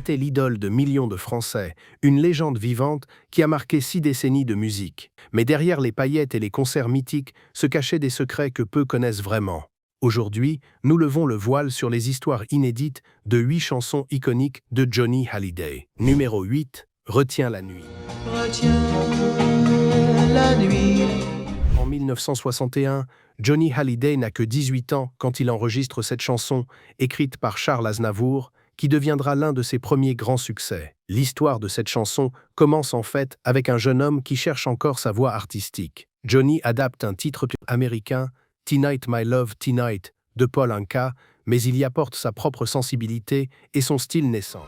était l'idole de millions de Français, une légende vivante qui a marqué 6 décennies de musique. Mais derrière les paillettes et les concerts mythiques se cachaient des secrets que peu connaissent vraiment. Aujourd'hui, nous levons le voile sur les histoires inédites de 8 chansons iconiques de Johnny Hallyday. Numéro 8, Retiens la nuit. Retiens la nuit. En 1961, Johnny Hallyday n'a que 18 ans quand il enregistre cette chanson, écrite par Charles Aznavour, qui deviendra l'un de ses premiers grands succès. L'histoire de cette chanson commence en fait avec un jeune homme qui cherche encore sa voix artistique. Johnny adapte un titre américain, Tonight My Love Tonight, de Paul Anka, mais il y apporte sa propre sensibilité et son style naissant.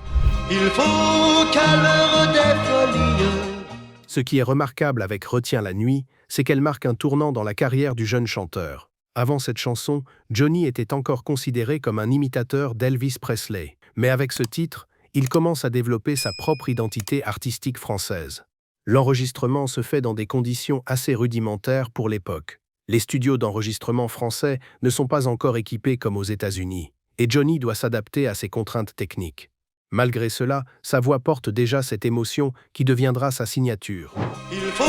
Il faut qu'à l'heure des folies. Ce qui est remarquable avec Retiens la nuit, c'est qu'elle marque un tournant dans la carrière du jeune chanteur. Avant cette chanson, Johnny était encore considéré comme un imitateur d'Elvis Presley. Mais avec ce titre, il commence à développer sa propre identité artistique française. L'enregistrement se fait dans des conditions assez rudimentaires pour l'époque. Les studios d'enregistrement français ne sont pas encore équipés comme aux États-Unis, et Johnny doit s'adapter à ces contraintes techniques. Malgré cela, sa voix porte déjà cette émotion qui deviendra sa signature. Il faut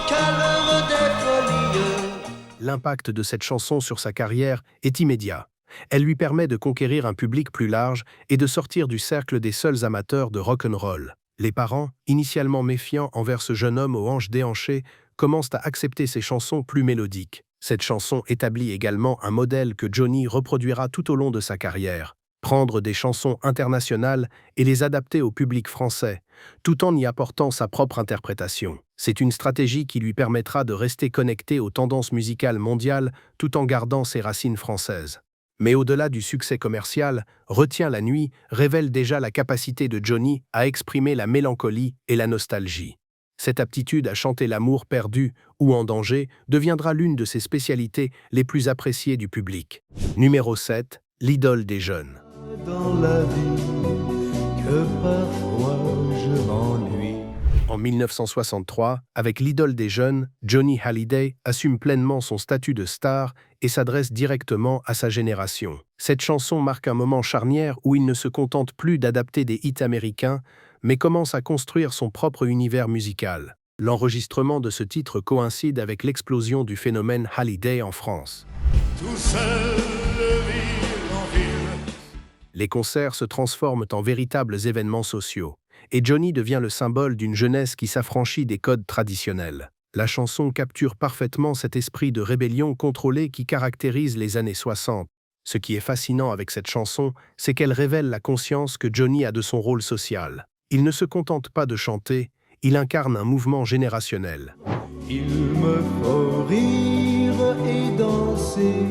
qu'à l'heure des folies. L'impact de cette chanson sur sa carrière est immédiat. Elle lui permet de conquérir un public plus large et de sortir du cercle des seuls amateurs de rock'n'roll. Les parents, initialement méfiants envers ce jeune homme aux hanches déhanchées, commencent à accepter ses chansons plus mélodiques. Cette chanson établit également un modèle que Johnny reproduira tout au long de sa carrière. Prendre des chansons internationales et les adapter au public français, tout en y apportant sa propre interprétation. C'est une stratégie qui lui permettra de rester connecté aux tendances musicales mondiales tout en gardant ses racines françaises. Mais au-delà du succès commercial, Retiens la nuit révèle déjà la capacité de Johnny à exprimer la mélancolie et la nostalgie. Cette aptitude à chanter l'amour perdu ou en danger deviendra l'une de ses spécialités les plus appréciées du public. Numéro 7, l'idole des jeunes. Dans la vie, que parfois je m'ennuie. En 1963, avec l'idole des jeunes, Johnny Hallyday assume pleinement son statut de star et s'adresse directement à sa génération. Cette chanson marque un moment charnière où il ne se contente plus d'adapter des hits américains, mais commence à construire son propre univers musical. L'enregistrement de ce titre coïncide avec l'explosion du phénomène Hallyday en France. Tout seul vivre en ville. Les concerts se transforment en véritables événements sociaux, et Johnny devient le symbole d'une jeunesse qui s'affranchit des codes traditionnels. La chanson capture parfaitement cet esprit de rébellion contrôlée qui caractérise les années 60. Ce qui est fascinant avec cette chanson, c'est qu'elle révèle la conscience que Johnny a de son rôle social. Il ne se contente pas de chanter, il incarne un mouvement générationnel. Il me faut rire et danser.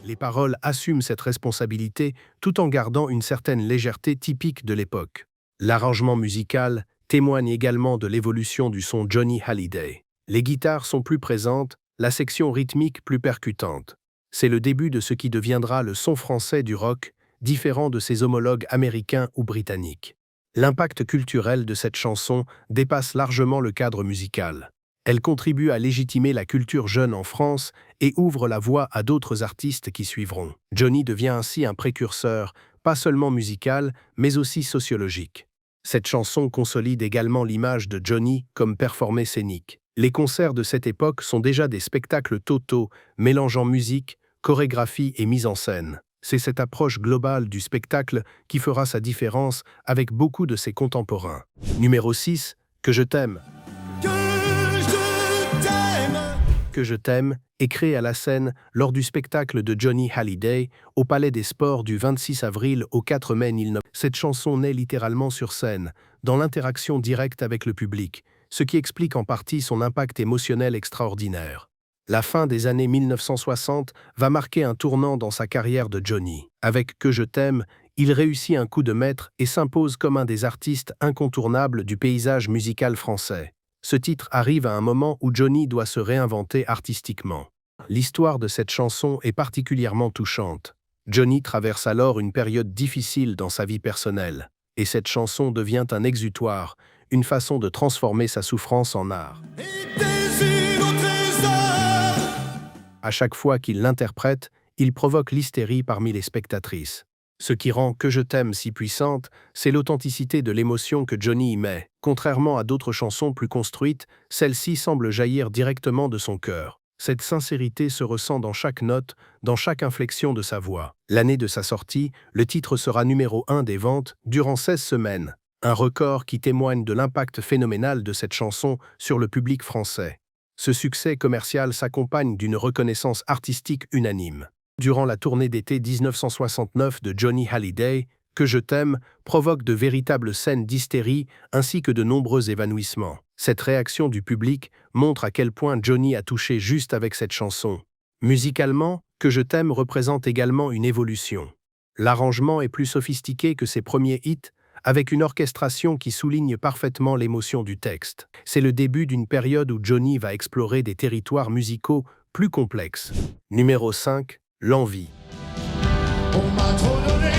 Les paroles assument cette responsabilité tout en gardant une certaine légèreté typique de l'époque. L'arrangement musical témoigne également de l'évolution du son Johnny Hallyday. Les guitares sont plus présentes, la section rythmique plus percutante. C'est le début de ce qui deviendra le son français du rock, différent de ses homologues américains ou britanniques. L'impact culturel de cette chanson dépasse largement le cadre musical. Elle contribue à légitimer la culture jeune en France et ouvre la voie à d'autres artistes qui suivront. Johnny devient ainsi un précurseur, pas seulement musical, mais aussi sociologique. Cette chanson consolide également l'image de Johnny comme performeur scénique. Les concerts de cette époque sont déjà des spectacles totaux, mélangeant musique, chorégraphie et mise en scène. C'est cette approche globale du spectacle qui fera sa différence avec beaucoup de ses contemporains. Numéro 6, Que je t'aime. Que je t'aime est créé à la scène lors du spectacle de Johnny Hallyday au Palais des Sports du 26 avril au 4 mai 1990. Cette chanson naît littéralement sur scène, dans l'interaction directe avec le public, ce qui explique en partie son impact émotionnel extraordinaire. La fin des années 1960 va marquer un tournant dans sa carrière de Johnny. Avec Que je t'aime, il réussit un coup de maître et s'impose comme un des artistes incontournables du paysage musical français. Ce titre arrive à un moment où Johnny doit se réinventer artistiquement. L'histoire de cette chanson est particulièrement touchante. Johnny traverse alors une période difficile dans sa vie personnelle, et cette chanson devient un exutoire, une façon de transformer sa souffrance en art. À chaque fois qu'il l'interprète, il provoque l'hystérie parmi les spectatrices. Ce qui rend Que je t'aime si puissante, c'est l'authenticité de l'émotion que Johnny y met. Contrairement à d'autres chansons plus construites, celle-ci semble jaillir directement de son cœur. Cette sincérité se ressent dans chaque note, dans chaque inflexion de sa voix. L'année de sa sortie, le titre sera numéro 1 des ventes durant 16 semaines. Un record qui témoigne de l'impact phénoménal de cette chanson sur le public français. Ce succès commercial s'accompagne d'une reconnaissance artistique unanime. Durant la tournée d'été 1969 de Johnny Hallyday, Que je t'aime provoque de véritables scènes d'hystérie ainsi que de nombreux évanouissements. Cette réaction du public montre à quel point Johnny a touché juste avec cette chanson. Musicalement, Que je t'aime représente également une évolution. L'arrangement est plus sophistiqué que ses premiers hits, avec une orchestration qui souligne parfaitement l'émotion du texte. C'est le début d'une période où Johnny va explorer des territoires musicaux plus complexes. Numéro 5. L'envie. On m'a trop donné,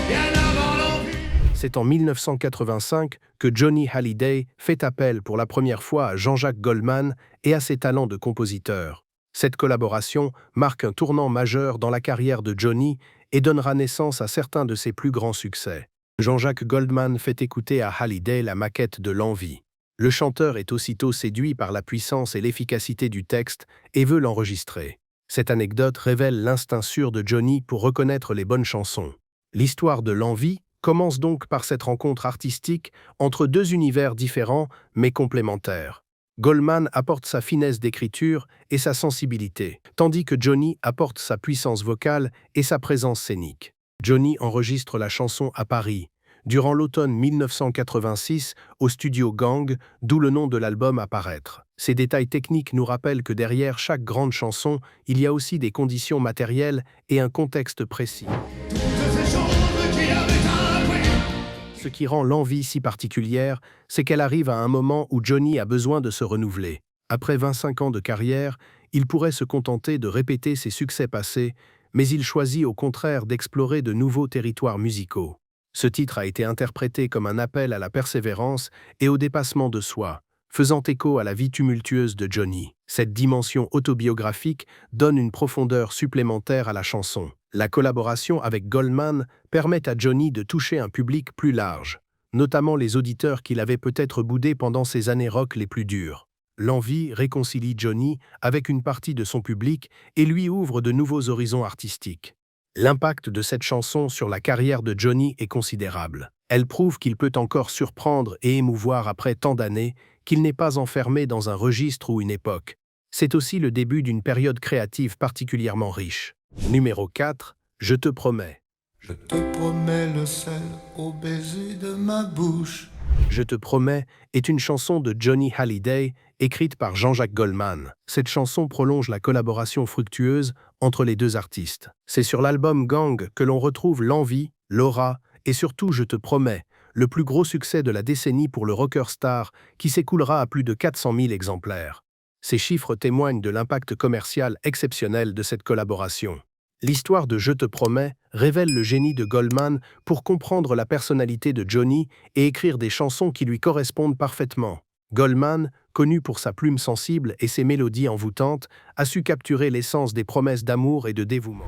bien avant l'envie. C'est en 1985 que Johnny Hallyday fait appel pour la première fois à Jean-Jacques Goldman et à ses talents de compositeur. Cette collaboration marque un tournant majeur dans la carrière de Johnny et donnera naissance à certains de ses plus grands succès. Jean-Jacques Goldman fait écouter à Hallyday la maquette de L'Envie. Le chanteur est aussitôt séduit par la puissance et l'efficacité du texte et veut l'enregistrer. Cette anecdote révèle l'instinct sûr de Johnny pour reconnaître les bonnes chansons. L'histoire de L'Envie commence donc par cette rencontre artistique entre deux univers différents mais complémentaires. Goldman apporte sa finesse d'écriture et sa sensibilité, tandis que Johnny apporte sa puissance vocale et sa présence scénique. Johnny enregistre la chanson à Paris, durant l'automne 1986, au studio Gang, d'où le nom de l'album à paraître. Ces détails techniques nous rappellent que derrière chaque grande chanson, il y a aussi des conditions matérielles et un contexte précis. Toutes ces choses qui avaient un prix. Ce qui rend L'Envie si particulière, c'est qu'elle arrive à un moment où Johnny a besoin de se renouveler. Après 25 ans de carrière, il pourrait se contenter de répéter ses succès passés, mais il choisit au contraire d'explorer de nouveaux territoires musicaux. Ce titre a été interprété comme un appel à la persévérance et au dépassement de soi, faisant écho à la vie tumultueuse de Johnny. Cette dimension autobiographique donne une profondeur supplémentaire à la chanson. La collaboration avec Goldman permet à Johnny de toucher un public plus large, notamment les auditeurs qu'il avait peut-être boudés pendant ses années rock les plus dures. L'Envie réconcilie Johnny avec une partie de son public et lui ouvre de nouveaux horizons artistiques. L'impact de cette chanson sur la carrière de Johnny est considérable. Elle prouve qu'il peut encore surprendre et émouvoir après tant d'années, qu'il n'est pas enfermé dans un registre ou une époque. C'est aussi le début d'une période créative particulièrement riche. Numéro 4. Je te promets. Je te promets le sel au baiser de ma bouche. Je te promets est une chanson de Johnny Hallyday, écrite par Jean-Jacques Goldman. Cette chanson prolonge la collaboration fructueuse entre les deux artistes. C'est sur l'album Gang que l'on retrouve L'Envie, Laura et surtout Je te promets, le plus gros succès de la décennie pour le rocker star qui s'écoulera à plus de 400 000 exemplaires. Ces chiffres témoignent de l'impact commercial exceptionnel de cette collaboration. L'histoire de Je te promets révèle le génie de Goldman pour comprendre la personnalité de Johnny et écrire des chansons qui lui correspondent parfaitement. Goldman, connu pour sa plume sensible et ses mélodies envoûtantes, a su capturer l'essence des promesses d'amour et de dévouement.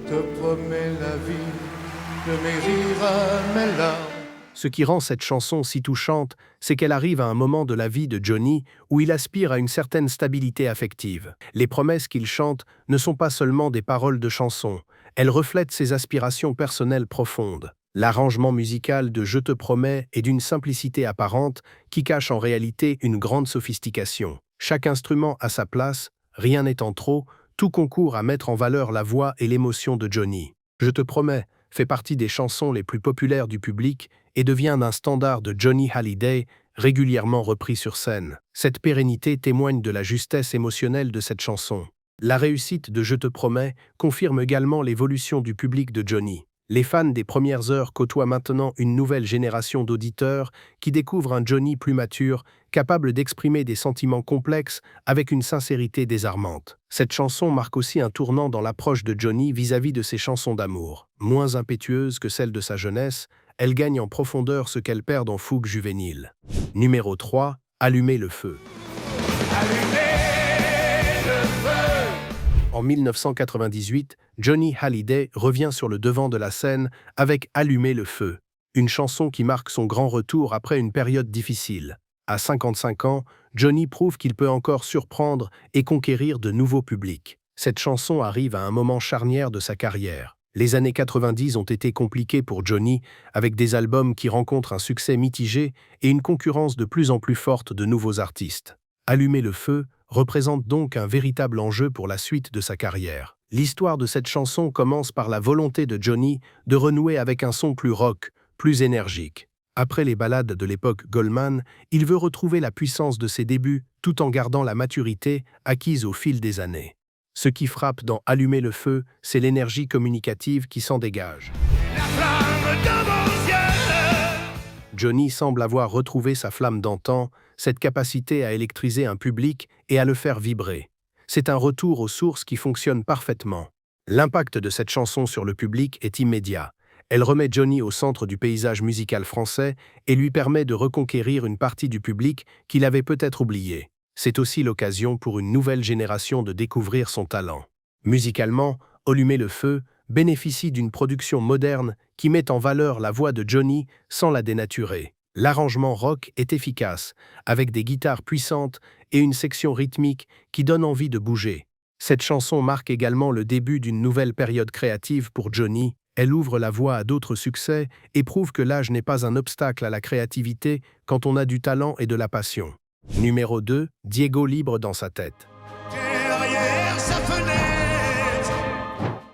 Je te promets la vie, de mes rires à mes larmes. Ce qui rend cette chanson si touchante, c'est qu'elle arrive à un moment de la vie de Johnny où il aspire à une certaine stabilité affective. Les promesses qu'il chante ne sont pas seulement des paroles de chansons, elles reflètent ses aspirations personnelles profondes. L'arrangement musical de Je te promets est d'une simplicité apparente qui cache en réalité une grande sophistication. Chaque instrument a sa place, rien n'étant trop, tout concourt à mettre en valeur la voix et l'émotion de Johnny. Je te promets fait partie des chansons les plus populaires du public et devient un standard de Johnny Hallyday, régulièrement repris sur scène. Cette pérennité témoigne de la justesse émotionnelle de cette chanson. La réussite de Je te promets confirme également l'évolution du public de Johnny. Les fans des premières heures côtoient maintenant une nouvelle génération d'auditeurs qui découvrent un Johnny plus mature, capable d'exprimer des sentiments complexes avec une sincérité désarmante. Cette chanson marque aussi un tournant dans l'approche de Johnny vis-à-vis de ses chansons d'amour. Moins impétueuse que celle de sa jeunesse, elle gagne en profondeur ce qu'elle perd en fougue juvénile. Numéro 3. Allumer le feu. En 1998, Johnny Hallyday revient sur le devant de la scène avec Allumer le feu, une chanson qui marque son grand retour après une période difficile. À 55 ans, Johnny prouve qu'il peut encore surprendre et conquérir de nouveaux publics. Cette chanson arrive à un moment charnière de sa carrière. Les années 90 ont été compliquées pour Johnny, avec des albums qui rencontrent un succès mitigé et une concurrence de plus en plus forte de nouveaux artistes. Allumer le feu représente donc un véritable enjeu pour la suite de sa carrière. L'histoire de cette chanson commence par la volonté de Johnny de renouer avec un son plus rock, plus énergique. Après les ballades de l'époque Goldman, il veut retrouver la puissance de ses débuts tout en gardant la maturité acquise au fil des années. Ce qui frappe dans Allumer le feu, c'est l'énergie communicative qui s'en dégage. La flamme de mon ciel. Johnny semble avoir retrouvé sa flamme d'antan, cette capacité à électriser un public et à le faire vibrer. C'est un retour aux sources qui fonctionne parfaitement. L'impact de cette chanson sur le public est immédiat. Elle remet Johnny au centre du paysage musical français et lui permet de reconquérir une partie du public qu'il avait peut-être oublié. C'est aussi l'occasion pour une nouvelle génération de découvrir son talent. Musicalement, Allumer le feu bénéficie d'une production moderne qui met en valeur la voix de Johnny sans la dénaturer. L'arrangement rock est efficace, avec des guitares puissantes et une section rythmique qui donne envie de bouger. Cette chanson marque également le début d'une nouvelle période créative pour Johnny. Elle ouvre la voie à d'autres succès et prouve que l'âge n'est pas un obstacle à la créativité quand on a du talent et de la passion. Numéro 2, Diego libre dans sa tête. Derrière sa fenêtre.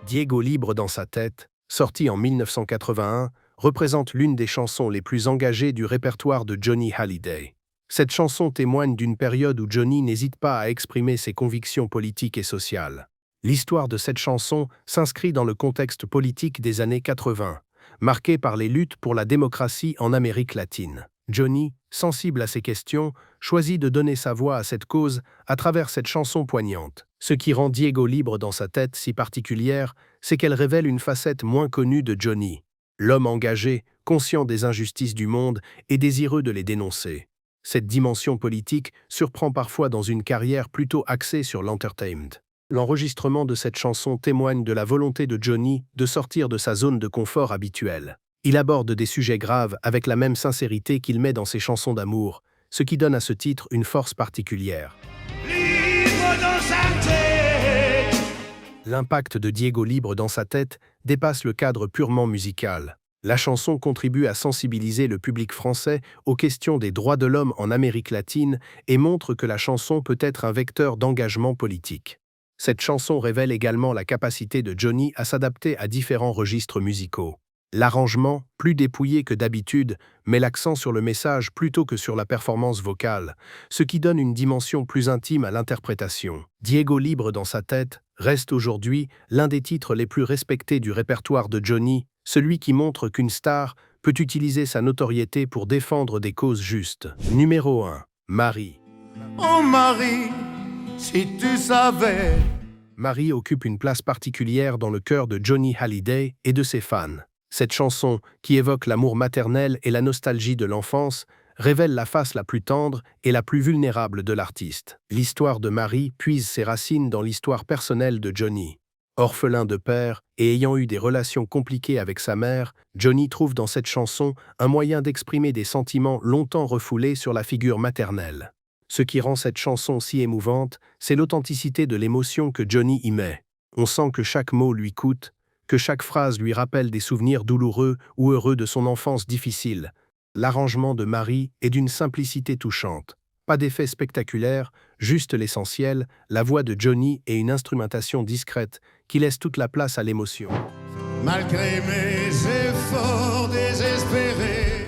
Diego libre dans sa tête, sorti en 1981, représente l'une des chansons les plus engagées du répertoire de Johnny Hallyday. Cette chanson témoigne d'une période où Johnny n'hésite pas à exprimer ses convictions politiques et sociales. L'histoire de cette chanson s'inscrit dans le contexte politique des années 80, marqué par les luttes pour la démocratie en Amérique latine. Johnny, sensible à ces questions, choisit de donner sa voix à cette cause à travers cette chanson poignante. Ce qui rend Diego libre dans sa tête si particulière, c'est qu'elle révèle une facette moins connue de Johnny. L'homme engagé, conscient des injustices du monde et désireux de les dénoncer. Cette dimension politique surprend parfois dans une carrière plutôt axée sur l'entertainment. L'enregistrement de cette chanson témoigne de la volonté de Johnny de sortir de sa zone de confort habituelle. Il aborde des sujets graves avec la même sincérité qu'il met dans ses chansons d'amour, ce qui donne à ce titre une force particulière. Libre dans sa tête. L'impact de Diego libre dans sa tête dépasse le cadre purement musical. La chanson contribue à sensibiliser le public français aux questions des droits de l'homme en Amérique latine et montre que la chanson peut être un vecteur d'engagement politique. Cette chanson révèle également la capacité de Johnny à s'adapter à différents registres musicaux. L'arrangement, plus dépouillé que d'habitude, met l'accent sur le message plutôt que sur la performance vocale, ce qui donne une dimension plus intime à l'interprétation. Diego libre dans sa tête reste aujourd'hui l'un des titres les plus respectés du répertoire de Johnny, celui qui montre qu'une star peut utiliser sa notoriété pour défendre des causes justes. Numéro 1. Marie. Oh Marie, si tu savais. Marie occupe une place particulière dans le cœur de Johnny Hallyday et de ses fans. Cette chanson, qui évoque l'amour maternel et la nostalgie de l'enfance, révèle la face la plus tendre et la plus vulnérable de l'artiste. L'histoire de Marie puise ses racines dans l'histoire personnelle de Johnny. Orphelin de père et ayant eu des relations compliquées avec sa mère, Johnny trouve dans cette chanson un moyen d'exprimer des sentiments longtemps refoulés sur la figure maternelle. Ce qui rend cette chanson si émouvante, c'est l'authenticité de l'émotion que Johnny y met. On sent que chaque mot lui coûte, que chaque phrase lui rappelle des souvenirs douloureux ou heureux de son enfance difficile. L'arrangement de Marie est d'une simplicité touchante. Pas d'effets spectaculaires, juste l'essentiel, la voix de Johnny et une instrumentation discrète qui laisse toute la place à l'émotion. Malgré mes efforts désespérés.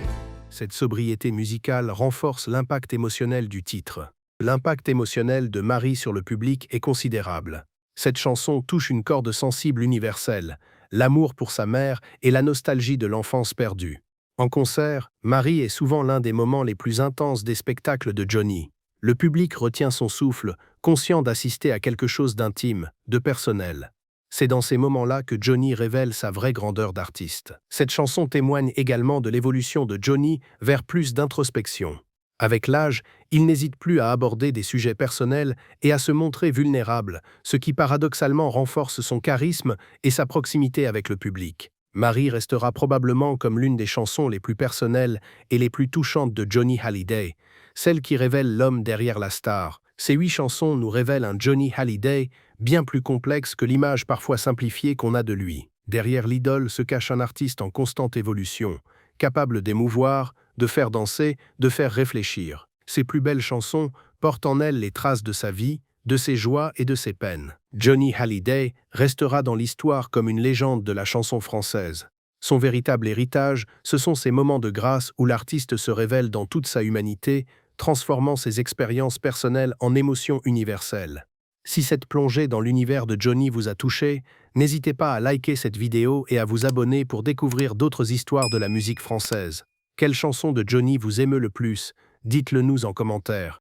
Cette sobriété musicale renforce l'impact émotionnel du titre. L'impact émotionnel de Marie sur le public est considérable. Cette chanson touche une corde sensible universelle, l'amour pour sa mère et la nostalgie de l'enfance perdue. En concert, Marie est souvent l'un des moments les plus intenses des spectacles de Johnny. Le public retient son souffle, conscient d'assister à quelque chose d'intime, de personnel. C'est dans ces moments-là que Johnny révèle sa vraie grandeur d'artiste. Cette chanson témoigne également de l'évolution de Johnny vers plus d'introspection. Avec l'âge, il n'hésite plus à aborder des sujets personnels et à se montrer vulnérable, ce qui paradoxalement renforce son charisme et sa proximité avec le public. Marie restera probablement comme l'une des chansons les plus personnelles et les plus touchantes de Johnny Hallyday, celle qui révèle l'homme derrière la star. Ces 8 chansons nous révèlent un Johnny Hallyday bien plus complexe que l'image parfois simplifiée qu'on a de lui. Derrière l'idole se cache un artiste en constante évolution, capable d'émouvoir, de faire danser, de faire réfléchir. Ses plus belles chansons portent en elles les traces de sa vie, de ses joies et de ses peines. Johnny Hallyday restera dans l'histoire comme une légende de la chanson française. Son véritable héritage, ce sont ces moments de grâce où l'artiste se révèle dans toute sa humanité, transformant ses expériences personnelles en émotions universelles. Si cette plongée dans l'univers de Johnny vous a touché, n'hésitez pas à liker cette vidéo et à vous abonner pour découvrir d'autres histoires de la musique française. Quelle chanson de Johnny vous émeut le plus? Dites-le nous en commentaire.